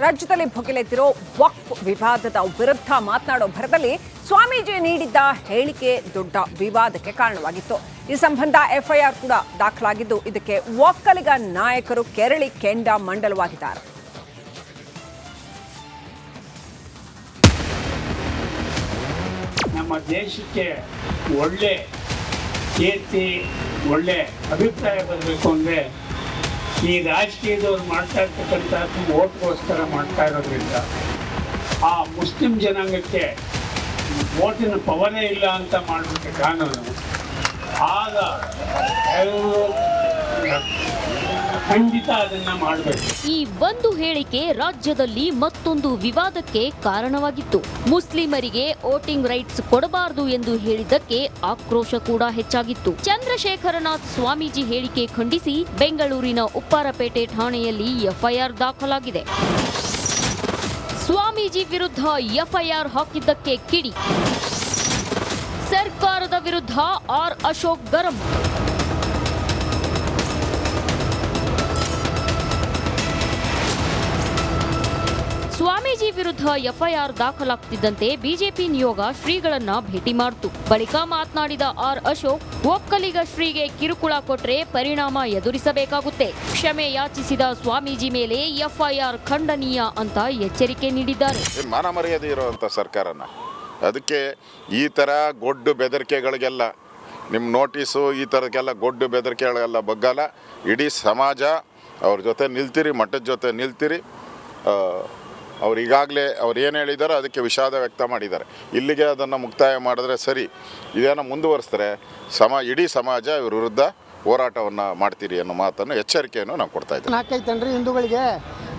ರಾಜ್ಯದಲ್ಲಿ ಭುಗಿಲೆದ್ದಿರೋ ವಕ್ಫ್ ವಿವಾದದ ವಿರುದ್ಧ ಮಾತನಾಡೋ ಭರದಲ್ಲಿ ಸ್ವಾಮೀಜಿ ನೀಡಿದ್ದ ಹೇಳಿಕೆ ದೊಡ್ಡ ವಿವಾದಕ್ಕೆ ಕಾರಣವಾಗಿತ್ತು. ಈ ಸಂಬಂಧ ಎಫ್ಐಆರ್ ಕೂಡ ದಾಖಲಾಗಿದ್ದು, ಇದಕ್ಕೆ ಒಕ್ಕಲಿಗ ನಾಯಕರು ಕೆರಳಿ ಕೆಂಡ ಮಂಡಲವಾಗಿದ್ದಾರೆ. ನಮ್ಮ ದೇಶಕ್ಕೆ ಒಳ್ಳೆ ಕೀರ್ತಿ, ಒಳ್ಳೆ ಅಭಿಪ್ರಾಯ ಬರಬೇಕು ಅಂದರೆ ಈ ರಾಜಕೀಯದವ್ರು ಮಾಡ್ತಾ ಇರ್ತಕ್ಕಂಥದ್ದು ಓಟ್ಗೋಸ್ಕರ ಮಾಡ್ತಾ ಇರೋದ್ರಿಂದ ಆ ಮುಸ್ಲಿಂ ಜನಾಂಗಕ್ಕೆ ಓಟಿನ ಪವರೇ ಇಲ್ಲ ಅಂತ ಮಾಡಿಬಿಟ್ಟು ಕಾನೂನು ಆಗ ಖಂಡಿತ ಅದನ್ನ ಮಾಡಬೇಕು. ಈ ಒಂದು ಹೇಳಿಕೆ ರಾಜ್ಯದಲ್ಲಿ ಮತ್ತೊಂದು ವಿವಾದಕ್ಕೆ ಕಾರಣವಾಗಿತ್ತು. ಮುಸ್ಲಿಮರಿಗೆ ವೋಟಿಂಗ್ ರೈಟ್ಸ್ ಕೊಡಬಾರದು ಎಂದು ಹೇಳಿದ್ದಕ್ಕೆ ಆಕ್ರೋಶ ಕೂಡ ಹೆಚ್ಚಾಗಿತ್ತು. ಚಂದ್ರಶೇಖರನಾಥ್ ಸ್ವಾಮೀಜಿ ಹೇಳಿಕೆ ಖಂಡಿಸಿ ಬೆಂಗಳೂರಿನ ಉಪ್ಪಾರಪೇಟೆ ಠಾಣೆಯಲ್ಲಿ ಎಫ್ಐಆರ್ ದಾಖಲಾಗಿದೆ. ಸ್ವಾಮೀಜಿ ವಿರುದ್ಧ ಎಫ್ಐಆರ್ ಹಾಕಿದ್ದಕ್ಕೆ ಕಿಡಿ. ಸರ್ಕಾರದ ವಿರುದ್ಧ ಆರ್ ಅಶೋಕ್ ಗರಂ. ಸ್ವಾಮೀಜಿ ವಿರುದ್ಧ ಎಫ್ಐಆರ್ ದಾಖಲಾಗ್ತಿದ್ದಂತೆ ಬಿಜೆಪಿ ನಿಯೋಗ ಶ್ರೀಗಳನ್ನ ಭೇಟಿ ಮಾಡಿತು. ಬಳಿಕ ಮಾತನಾಡಿದ ಆರ್ ಅಶೋಕ್, ಒಕ್ಕಲಿಗ ಶ್ರೀಗೆ ಕಿರುಕುಳ ಕೊಟ್ರೆ ಪರಿಣಾಮ ಎದುರಿಸಬೇಕಾಗುತ್ತೆ. ಕ್ಷಮೆ ಯಾಚಿಸಿದ ಸ್ವಾಮೀಜಿ ಮೇಲೆ ಎಫ್ಐಆರ್ ಖಂಡನೀಯ ಅಂತ ಎಚ್ಚರಿಕೆ ನೀಡಿದ್ದಾರೆ. ಮಾನ ಮರ್ಯಾದೆ ಇರುವಂಥ ಸರ್ಕಾರನ ಅದಕ್ಕೆ ಈ ಥರ ಗೊಡ್ಡು ಬೆದರಿಕೆಗಳಿಗೆಲ್ಲ ನಿಮ್ಮ ನೋಟಿಸು ಈ ಥರಕ್ಕೆಲ್ಲ ಗೊಡ್ಡು ಬೆದರಿಕೆಗಳಿಗೆಲ್ಲ ಬಗ್ಗಲ್ಲ. ಇಡೀ ಸಮಾಜ ಅವ್ರ ಜೊತೆ ನಿಲ್ತೀರಿ, ಮಠದ ಜೊತೆ ನಿಲ್ತೀರಿ. ಅವ್ರು ಈಗಾಗಲೇ ಅವ್ರು ಏನು ಹೇಳಿದಾರೋ ಅದಕ್ಕೆ ವಿಷಾದ ವ್ಯಕ್ತ ಮಾಡಿದ್ದಾರೆ. ಇಲ್ಲಿಗೆ ಅದನ್ನು ಮುಕ್ತಾಯ ಮಾಡಿದ್ರೆ ಸರಿ, ಇದನ್ನು ಮುಂದುವರಿಸಿದ್ರೆ ಇಡೀ ಸಮಾಜ ಇವ್ರ ವಿರುದ್ಧ ಹೋರಾಟವನ್ನು ಮಾಡ್ತೀರಿ ಅನ್ನೋ ಮಾತನ್ನು ಎಚ್ಚರಿಕೆಯನ್ನು ನಾವು ಕೊಡ್ತಾ ಇದ್ದೀವಿ. ನಾಲ್ಕೈತನ್ರಿ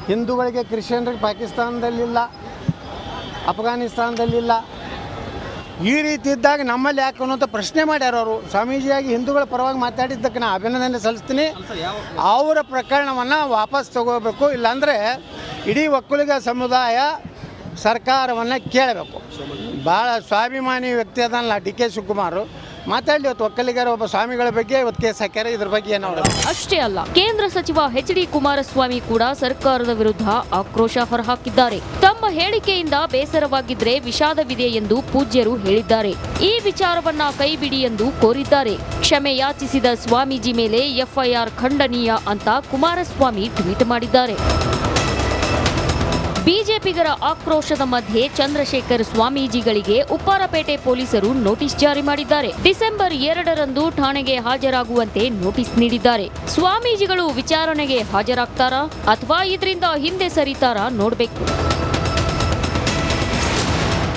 ಹಿಂದೂಗಳಿಗೆ ಕ್ರಿಶ್ಚಿಯನ್ರಿಗೆ ಪಾಕಿಸ್ತಾನದಲ್ಲಿಲ್ಲ, ಅಫ್ಘಾನಿಸ್ತಾನದಲ್ಲಿಲ್ಲ. ಈ ರೀತಿ ಇದ್ದಾಗ ನಮ್ಮಲ್ಲಿ ಯಾಕೆ ಅನ್ನೋಂಥ ಪ್ರಶ್ನೆ ಮಾಡ್ಯಾರ ಅವರು. ಸ್ವಾಮೀಜಿಯಾಗಿ ಹಿಂದೂಗಳ ಪರವಾಗಿ ಮಾತಾಡಿದ್ದಕ್ಕೆ ನಾನು ಅಭಿನಂದನೆ ಸಲ್ಲಿಸ್ತೀನಿ. ಅವರ ಪ್ರಕರಣವನ್ನು ವಾಪಸ್ ತಗೋಬೇಕು, ಇಲ್ಲಾಂದರೆ ಇಡೀ ಒಕ್ಕಲಿಗ ಸಮುದಾಯ ಸರ್ಕಾರವನ್ನು ಕೇಳಬೇಕು. ಭಾಳ ಸ್ವಾಭಿಮಾನಿ ವ್ಯಕ್ತಿ ಅದಲ್ಲ ಡಿ.ಕೆ. ಶಿವಕುಮಾರ್. ಮಾತಾಡಲಿ, ಇವತ್ತು ಒಕ್ಕಲಿಗರ ಒಬ್ಬ ಸ್ವಾಮಿಗಳ ಬಗ್ಗೆ ಇವತ್ತು ಕೇಸ್ ಹಾಕ್ಯಾರ. ಇದ್ರ ಬಗ್ಗೆ ಏನು ಅಷ್ಟೇ ಅಲ್ಲ, ಕೇಂದ್ರ ಸಚಿವ ಎಚ್.ಡಿ. ಕುಮಾರಸ್ವಾಮಿ ಕೂಡ ಸರ್ಕಾರದ ವಿರುದ್ಧ ಆಕ್ರೋಶ ಹೊರಹಾಕಿದ್ದಾರೆ. ತಮ್ಮ ಹೇಳಿಕೆಯಿಂದ ಬೇಸರವಾಗಿದ್ರೆ ವಿಷಾದವಿದೆ ಎಂದು ಪೂಜ್ಯರು ಹೇಳಿದ್ದಾರೆ. ಈ ವಿಚಾರವನ್ನ ಕೈಬಿಡಿ ಎಂದು ಕೋರಿದ್ದಾರೆ. ಕ್ಷಮೆ ಯಾಚಿಸಿದ ಸ್ವಾಮೀಜಿ ಮೇಲೆ ಎಫ್ಐಆರ್ ಖಂಡನೀಯ ಅಂತ ಕುಮಾರಸ್ವಾಮಿ ಟ್ವೀಟ್ ಮಾಡಿದ್ದಾರೆ. ಬಿಜೆಪಿಗರ ಆಕ್ರೋಶದ ಮಧ್ಯೆ ಚಂದ್ರಶೇಖರ್ ಸ್ವಾಮೀಜಿಗಳಿಗೆ ಉಪ್ಪಾರಪೇಟೆ ಪೊಲೀಸರು ನೋಟಿಸ್ ಜಾರಿ ಮಾಡಿದ್ದಾರೆ. ಡಿಸೆಂಬರ್ 2ರಂದು ಠಾಣೆಗೆ ಹಾಜರಾಗುವಂತೆ ನೋಟಿಸ್ ನೀಡಿದ್ದಾರೆ. ಸ್ವಾಮೀಜಿಗಳು ವಿಚಾರಣೆಗೆ ಹಾಜರಾಗ್ತಾರಾ ಅಥವಾ ಇದರಿಂದ ಹಿಂದೆ ಸರಿತಾರಾ ನೋಡಬೇಕು.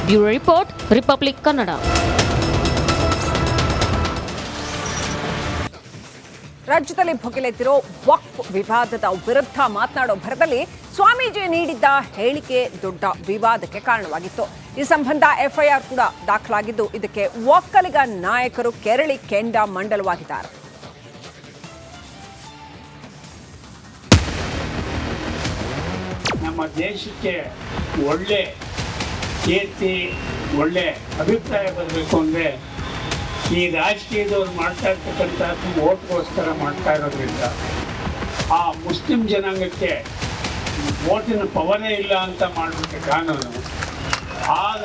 Bureau report, republic Kannada. ರಾಜ್ಯದಲ್ಲಿ ಭುಗಿಲೆದ್ದಿರೋ ವಕ್ಫ್ ವಿವಾದದ ವಿರುದ್ಧ ಮಾತನಾಡೋ ಭರದಲ್ಲಿ ಸ್ವಾಮೀಜಿ ನೀಡಿದ್ದ ಹೇಳಿಕೆ ದೊಡ್ಡ ವಿವಾದಕ್ಕೆ ಕಾರಣವಾಗಿತ್ತು. ಈ ಸಂಬಂಧ ಎಫ್ಐಆರ್ ಕೂಡ ದಾಖಲಾಗಿದ್ದು, ಇದಕ್ಕೆ ಒಕ್ಕಲಿಗ ನಾಯಕರು ಕೆರಳಿ ಕೆಂಡ ಮಂಡಲವಾಗಿದ್ದಾರೆ. ನಮ್ಮ ದೇಶಕ್ಕೆ ಒಳ್ಳೆ ಕೀರ್ತಿ, ಒಳ್ಳೆ ಅಭಿಪ್ರಾಯ ಬರಬೇಕು ಅಂದರೆ ಈ ರಾಜಕೀಯದವ್ರು ಮಾಡ್ತಾ ಇರ್ತಕ್ಕಂಥದ್ದು ಓಟ್ಗೋಸ್ಕರ ಮಾಡ್ತಾ ಇರೋದ್ರಿಂದ ಆ ಮುಸ್ಲಿಂ ಜನಾಂಗಕ್ಕೆ ಓಟಿನ ಪವರೇ ಇಲ್ಲ ಅಂತ ಮಾಡಿಬಿಟ್ಟು ಕಾನೂನು ಆಗ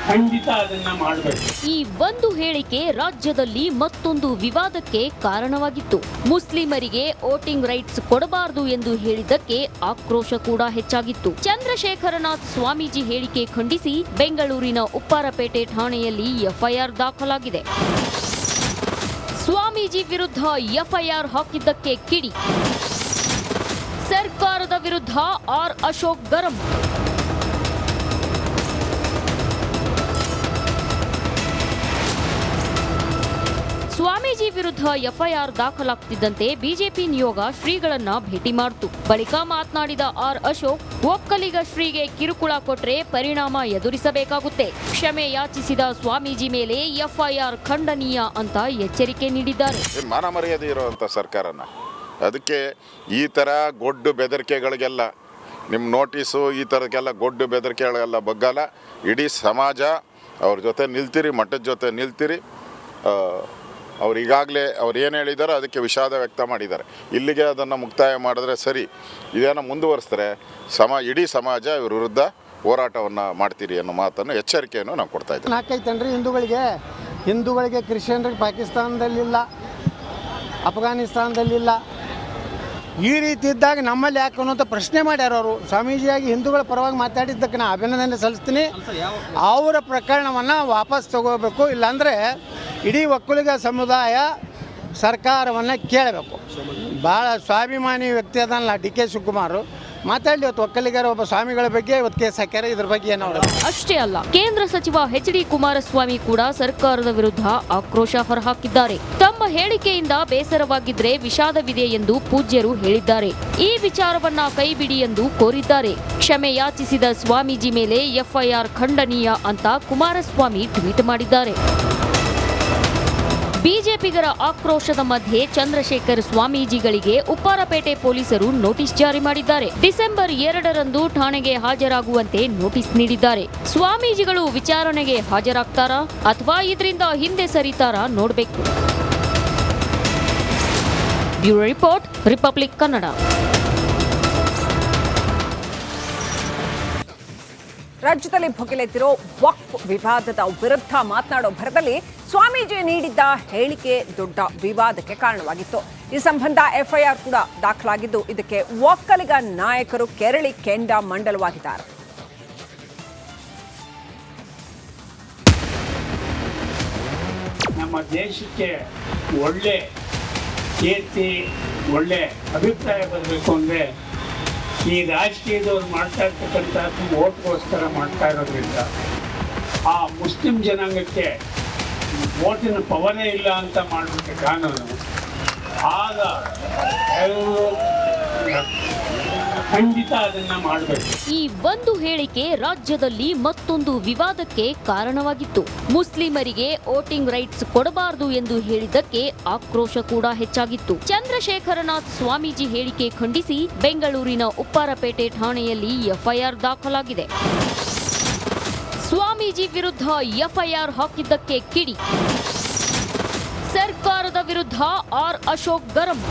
ಖಂಡಿತ ಅದನ್ನ ಮಾಡಬೇಕು. ಈ ಒಂದು ಹೇಳಿಕೆ ರಾಜ್ಯದಲ್ಲಿ ಮತ್ತೊಂದು ವಿವಾದಕ್ಕೆ ಕಾರಣವಾಗಿತ್ತು. ಮುಸ್ಲಿಮರಿಗೆ ವೋಟಿಂಗ್ ರೈಟ್ಸ್ ಕೊಡಬಾರದು ಎಂದು ಹೇಳಿದ್ದಕ್ಕೆ ಆಕ್ರೋಶ ಕೂಡ ಹೆಚ್ಚಾಗಿತ್ತು. ಚಂದ್ರಶೇಖರನಾಥ್ ಸ್ವಾಮೀಜಿ ಹೇಳಿಕೆ ಖಂಡಿಸಿ ಬೆಂಗಳೂರಿನ ಉಪ್ಪಾರಪೇಟೆ ಠಾಣೆಯಲ್ಲಿ ಎಫ್ಐಆರ್ ದಾಖಲಾಗಿದೆ. ಸ್ವಾಮೀಜಿ ವಿರುದ್ಧ ಎಫ್ಐಆರ್ ಹಾಕಿದ್ದಕ್ಕೆ ಕಿಡಿ. ಸರ್ಕಾರದ ವಿರುದ್ಧ ಆರ್ ಅಶೋಕ್ ಗರಂ. ಸ್ವಾಮೀಜಿ ವಿರುದ್ಧ ಎಫ್ಐಆರ್ ದಾಖಲಾಗ್ತಿದ್ದಂತೆ ಬಿಜೆಪಿ ನಿಯೋಗ ಶ್ರೀಗಳನ್ನ ಭೇಟಿ ಮಾಡಿತು. ಬಳಿಕ ಮಾತನಾಡಿದ ಆರ್ ಅಶೋಕ್, ಒಕ್ಕಲಿಗ ಶ್ರೀಗೆ ಕಿರುಕುಳ ಕೊಟ್ರೆ ಪರಿಣಾಮ ಎದುರಿಸಬೇಕಾಗುತ್ತೆ. ಕ್ಷಮೆ ಯಾಚಿಸಿದ ಸ್ವಾಮೀಜಿ ಮೇಲೆ ಎಫ್ಐಆರ್ ಖಂಡನೀಯ ಅಂತ ಎಚ್ಚರಿಕೆ ನೀಡಿದ್ದಾರೆ. ಮಾನ ಮರ್ಯಾದೆ ಇರುವಂಥ ಸರ್ಕಾರನ ಅದಕ್ಕೆ ಈ ಥರ ಗೊಡ್ಡು ಬೆದರಿಕೆಗಳಿಗೆಲ್ಲ ನಿಮ್ಮ ನೋಟಿಸು ಈ ಥರಕ್ಕೆಲ್ಲ ಗೊಡ್ಡು ಬೆದರಿಕೆಗಳಿಗೆಲ್ಲ ಬಗ್ಗಲ್ಲ. ಇಡೀ ಸಮಾಜ ಅವ್ರ ಜೊತೆ ನಿಲ್ತೀರಿ, ಮಠದ ಜೊತೆ ನಿಲ್ತೀರಿ. ಅವ್ರು ಈಗಾಗಲೇ ಅವ್ರು ಏನು ಹೇಳಿದಾರೋ ಅದಕ್ಕೆ ವಿಷಾದ ವ್ಯಕ್ತ ಮಾಡಿದ್ದಾರೆ. ಇಲ್ಲಿಗೆ ಅದನ್ನು ಮುಕ್ತಾಯ ಮಾಡಿದ್ರೆ ಸರಿ, ಇದೇನೋ ಮುಂದುವರಿಸಿದ್ರೆ ಇಡೀ ಸಮಾಜ ಇವ್ರ ವಿರುದ್ಧ ಹೋರಾಟವನ್ನು ಮಾಡ್ತೀರಿ ಅನ್ನೋ ಮಾತನ್ನು ಎಚ್ಚರಿಕೆಯನ್ನು ನಾವು ಕೊಡ್ತಾ ಇದ್ದೀವಿ. ಹಾಕೈತೇನ್ರಿ ಹಿಂದೂಗಳಿಗೆ ಕ್ರಿಶ್ಚಿಯನ್ರಿಗೆ ಪಾಕಿಸ್ತಾನದಲ್ಲಿಲ್ಲ, ಅಫ್ಘಾನಿಸ್ತಾನದಲ್ಲಿಲ್ಲ. ಈ ರೀತಿ ಇದ್ದಾಗ ನಮ್ಮಲ್ಲಿ ಯಾಕೆ ಅನ್ನೋಂಥ ಪ್ರಶ್ನೆ ಮಾಡ್ಯಾರ ಅವರು. ಸ್ವಾಮೀಜಿಯಾಗಿ ಹಿಂದೂಗಳ ಪರವಾಗಿ ಮಾತಾಡಿದ್ದಕ್ಕೆ ನಾನು ಅಭಿನಂದನೆ ಸಲ್ಲಿಸ್ತೀನಿ. ಅವರ ಪ್ರಕರಣವನ್ನು ವಾಪಸ್ ತಗೋಬೇಕು, ಇಲ್ಲಾಂದರೆ ಇಡೀ ಒಕ್ಕಲಿಗ ಸಮುದಾಯ ಸರ್ಕಾರವನ್ನು ಕೇಳಬೇಕು. ಭಾಳ ಸ್ವಾಭಿಮಾನಿ ವ್ಯಕ್ತಿ ಅದಲ್ಲ ಡಿ.ಕೆ. ಶಿವಕುಮಾರ್. ಮಾತಾಡಲಿ, ಇವತ್ತು ಒಕ್ಕಲಿಗರ ಒಬ್ಬ ಸ್ವಾಮಿಗಳ ಬಗ್ಗೆ ಇವತ್ತು ಕೇಸ್ ಹಾಕ್ಯಾರ. ಇದ್ರ ಬಗ್ಗೆ ಏನೋ ಅಷ್ಟೇ ಅಲ್ಲ, ಕೇಂದ್ರ ಸಚಿವ ಎಚ್.ಡಿ. ಕುಮಾರಸ್ವಾಮಿ ಕೂಡ ಸರ್ಕಾರದ ವಿರುದ್ಧ ಆಕ್ರೋಶ ಹೊರಹಾಕಿದ್ದಾರೆ. ತಮ್ಮ ಹೇಳಿಕೆಯಿಂದ ಬೇಸರವಾಗಿದ್ರೆ ವಿಷಾದವಿದೆ ಎಂದು ಪೂಜ್ಯರು ಹೇಳಿದ್ದಾರೆ. ಈ ವಿಚಾರವನ್ನ ಕೈಬಿಡಿ ಎಂದು ಕೋರಿದ್ದಾರೆ. ಕ್ಷಮೆ ಯಾಚಿಸಿದ ಸ್ವಾಮೀಜಿ ಮೇಲೆ ಎಫ್ಐಆರ್ ಖಂಡನೀಯ ಅಂತ ಕುಮಾರಸ್ವಾಮಿ ಟ್ವೀಟ್ ಮಾಡಿದ್ದಾರೆ. ಬಿಜೆಪಿಗರ ಆಕ್ರೋಶದ ಮಧ್ಯೆ ಚಂದ್ರಶೇಖರ್ ಸ್ವಾಮೀಜಿಗಳಿಗೆ ಉಪ್ಪಾರಪೇಟೆ ಪೊಲೀಸರು ನೋಟಿಸ್ ಜಾರಿ ಮಾಡಿದ್ದಾರೆ. ಡಿಸೆಂಬರ್ 2ರಂದು ಠಾಣೆಗೆ ಹಾಜರಾಗುವಂತೆ ನೋಟಿಸ್ ನೀಡಿದ್ದಾರೆ. ಸ್ವಾಮೀಜಿಗಳು ವಿಚಾರಣೆಗೆ ಹಾಜರಾಗ್ತಾರಾ ಅಥವಾ ಇದರಿಂದ ಹಿಂದೆ ಸರಿತಾರಾ ನೋಡಬೇಕು. Bureau report, republic Kannada. ರಾಜ್ಯದಲ್ಲಿ ಭುಗಿಲೆದ್ದಿರೋ ವಕ್ಫ್ ವಿವಾದದ ವಿರುದ್ಧ ಮಾತನಾಡೋ ಭರದಲ್ಲಿ ಸ್ವಾಮೀಜಿ ನೀಡಿದ್ದ ಹೇಳಿಕೆ ದೊಡ್ಡ ವಿವಾದಕ್ಕೆ ಕಾರಣವಾಗಿತ್ತು. ಈ ಸಂಬಂಧ ಎಫ್ಐಆರ್ ಕೂಡ ದಾಖಲಾಗಿದ್ದು, ಇದಕ್ಕೆ ಒಕ್ಕಲಿಗ ನಾಯಕರು ಕೆರಳಿ ಕೆಂಡ ಮಂಡಲವಾಗಿದ್ದಾರೆ. ನಮ್ಮ ದೇಶಕ್ಕೆ ಒಳ್ಳೆ ಕೀರ್ತಿ, ಒಳ್ಳೆ ಅಭಿಪ್ರಾಯ ಬರಬೇಕು ಅಂದರೆ ಈ ರಾಜಕೀಯದವ್ರು ಮಾಡ್ತಾ ಇರ್ತಕ್ಕಂಥದ್ದು ಓಟ್ಗೋಸ್ಕರ ಮಾಡ್ತಾ ಇರೋದ್ರಿಂದ ಆ ಮುಸ್ಲಿಂ ಜನಾಂಗಕ್ಕೆ ಓಟಿನ ಪವರೇ ಇಲ್ಲ ಅಂತ ಮಾಡಿಬಿಟ್ಟು ಕಾನೂನು ಆಗ ಖಂಡಿತ ಅದನ್ನ ಮಾಡಬೇಕು. ಈ ಒಂದು ಹೇಳಿಕೆ ರಾಜ್ಯದಲ್ಲಿ ಮತ್ತೊಂದು ವಿವಾದಕ್ಕೆ ಕಾರಣವಾಗಿತ್ತು. ಮುಸ್ಲಿಮರಿಗೆ ವೋಟಿಂಗ್ ರೈಟ್ಸ್ ಕೊಡಬಾರದು ಎಂದು ಹೇಳಿದ್ದಕ್ಕೆ ಆಕ್ರೋಶ ಕೂಡ ಹೆಚ್ಚಾಗಿತ್ತು. ಚಂದ್ರಶೇಖರನಾಥ್ ಸ್ವಾಮೀಜಿ ಹೇಳಿಕೆ ಖಂಡಿಸಿ ಬೆಂಗಳೂರಿನ ಉಪ್ಪಾರಪೇಟೆ ಠಾಣೆಯಲ್ಲಿ ಎಫ್ಐಆರ್ ದಾಖಲಾಗಿದೆ. ಸ್ವಾಮೀಜಿ ವಿರುದ್ಧ ಎಫ್ಐಆರ್ ಹಾಕಿದ್ದಕ್ಕೆ ಕಿಡಿ. ಸರ್ಕಾರದ ವಿರುದ್ಧ ಆರ್ ಅಶೋಕ್ ಗರಂ.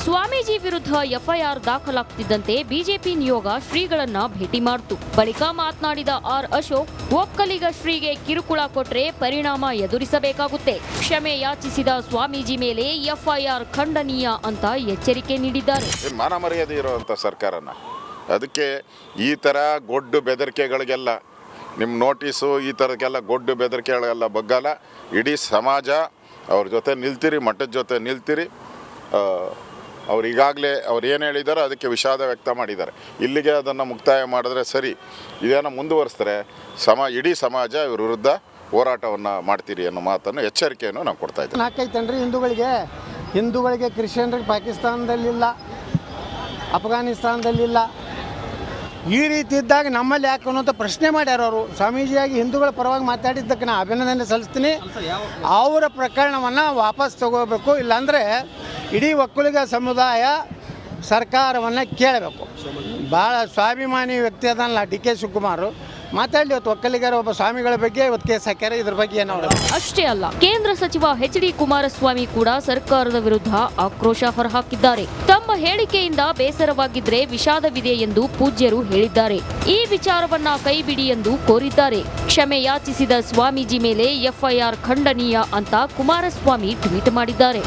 ಸ್ವಾಮೀಜಿ ವಿರುದ್ಧ ಎಫ್ಐಆರ್ ದಾಖಲಾಗುತ್ತಿದ್ದಂತೆ ಬಿಜೆಪಿ ನಿಯೋಗ ಶ್ರೀಗಳನ್ನ ಭೇಟಿ ಮಾಡಿತು. ಬಳಿಕ ಮಾತನಾಡಿದ ಆರ್ ಅಶೋಕ್, ಒಕ್ಕಲಿಗ ಶ್ರೀಗೆ ಕಿರುಕುಳ ಕೊಟ್ರೆ ಪರಿಣಾಮ ಎದುರಿಸಬೇಕಾಗುತ್ತೆ. ಕ್ಷಮೆ ಯಾಚಿಸಿದ ಸ್ವಾಮೀಜಿ ಮೇಲೆ ಎಫ್ಐಆರ್ ಖಂಡನೀಯ ಅಂತ ಎಚ್ಚರಿಕೆ ನೀಡಿದ್ದಾರೆ. ಮಾನ ಮರ್ಯಾದೆ ಇರುವಂಥ ಸರ್ಕಾರನ, ಅದಕ್ಕೆ ಈ ಥರ ಗೊಡ್ಡು ಬೆದರಿಕೆಗಳಿಗೆಲ್ಲ ನಿಮ್ಮ ನೋಟಿಸು ಈ ಥರಕ್ಕೆಲ್ಲ ಗೊಡ್ಡು ಬೆದರಿಕೆಗಳಿಗೆಲ್ಲ ಬಗ್ಗಲ್ಲ. ಇಡೀ ಸಮಾಜ ಅವ್ರ ಜೊತೆ ನಿಲ್ತೀರಿ, ಮಠದ ಜೊತೆ ನಿಲ್ತೀರಿ. ಅವ್ರು ಈಗಾಗಲೇ ಅವ್ರು ಏನು ಹೇಳಿದಾರೋ ಅದಕ್ಕೆ ವಿಷಾದ ವ್ಯಕ್ತ ಮಾಡಿದ್ದಾರೆ. ಇಲ್ಲಿಗೆ ಅದನ್ನು ಮುಕ್ತಾಯ ಮಾಡಿದ್ರೆ ಸರಿ, ಇದೇನೋ ಮುಂದುವರಿಸಿದ್ರೆ ಇಡೀ ಸಮಾಜ ಇವ್ರ ವಿರುದ್ಧ ಹೋರಾಟವನ್ನು ಮಾಡ್ತೀರಿ ಅನ್ನೋ ಮಾತನ್ನು ಎಚ್ಚರಿಕೆಯನ್ನು ನಾವು ಕೊಡ್ತಾ ಇದ್ದೀವಿ. ಹಾಕೈತೇನ್ರಿ ಹಿಂದೂಗಳಿಗೆ ಕ್ರಿಶ್ಚಿಯನ್ರಿಗೆ ಪಾಕಿಸ್ತಾನದಲ್ಲಿಲ್ಲ, ಅಫ್ಘಾನಿಸ್ತಾನದಲ್ಲಿಲ್ಲ. ಈ ರೀತಿ ಇದ್ದಾಗ ನಮ್ಮಲ್ಲಿ ಯಾಕೆ ಅನ್ನೋಂಥ ಪ್ರಶ್ನೆ ಮಾಡ್ಯಾರ ಅವರು. ಸ್ವಾಮೀಜಿಯಾಗಿ ಹಿಂದೂಗಳ ಪರವಾಗಿ ಮಾತಾಡಿದ್ದಕ್ಕೆ ನಾನು ಅಭಿನಂದನೆ ಸಲ್ಲಿಸ್ತೀನಿ. ಅವರ ಪ್ರಕರಣವನ್ನು ವಾಪಸ್ ತಗೋಬೇಕು, ಇಲ್ಲಾಂದರೆ ಇಡೀ ಒಕ್ಕಲಿಗ ಸಮುದಾಯ ಸರ್ಕಾರವನ್ನು ಕೇಳಬೇಕು. ಭಾಳ ಸ್ವಾಭಿಮಾನಿ ವ್ಯಕ್ತಿ ಅದಲ್ಲ ಡಿ.ಕೆ. ಶಿವಕುಮಾರ್. ಮಾತಾಡಲಿ, ಇವತ್ತು ಒಕ್ಕಲಿಗರ ಒಬ್ಬ ಸ್ವಾಮಿಗಳ ಬಗ್ಗೆ ಇವತ್ತು ಕೇಸ್ ಹಾಕ್ಯಾರ. ಇದ್ರ ಬಗ್ಗೆ ಏನೋ ಅಷ್ಟೇ ಅಲ್ಲ, ಕೇಂದ್ರ ಸಚಿವ ಎಚ್.ಡಿ. ಕುಮಾರಸ್ವಾಮಿ ಕೂಡ ಸರ್ಕಾರದ ವಿರುದ್ಧ ಆಕ್ರೋಶ ಹೊರಹಾಕಿದ್ದಾರೆ. ತಮ್ಮ ಹೇಳಿಕೆಯಿಂದ ಬೇಸರವಾಗಿದ್ರೆ ವಿಷಾದವಿದೆ ಎಂದು ಪೂಜ್ಯರು ಹೇಳಿದ್ದಾರೆ. ಈ ವಿಚಾರವನ್ನ ಕೈಬಿಡಿ ಎಂದು ಕೋರಿದ್ದಾರೆ. ಕ್ಷಮೆ ಯಾಚಿಸಿದ ಸ್ವಾಮೀಜಿ ಮೇಲೆ ಎಫ್ಐಆರ್ ಖಂಡನೀಯ ಅಂತ ಕುಮಾರಸ್ವಾಮಿ ಟ್ವೀಟ್ ಮಾಡಿದ್ದಾರೆ.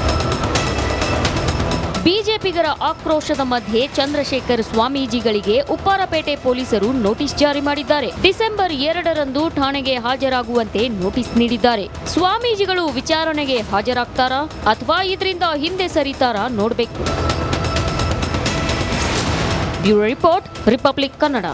ಬಿಜೆಪಿಗರ ಆಕ್ರೋಶದ ಮಧ್ಯೆ ಚಂದ್ರಶೇಖರ್ ಸ್ವಾಮೀಜಿಗಳಿಗೆ ಉಪ್ಪಾರಪೇಟೆ ಪೊಲೀಸರು ನೋಟಿಸ್ ಜಾರಿ ಮಾಡಿದ್ದಾರೆ. ಡಿಸೆಂಬರ್ 2ರಂದು ಠಾಣೆಗೆ ಹಾಜರಾಗುವಂತೆ ನೋಟಿಸ್ ನೀಡಿದ್ದಾರೆ. ಸ್ವಾಮೀಜಿಗಳು ವಿಚಾರಣೆಗೆ ಹಾಜರಾಗ್ತಾರಾ ಅಥವಾ ಇದರಿಂದ ಹಿಂದೆ ಸರಿತಾರಾ ನೋಡಬೇಕು. Bureau report, republic Kannada.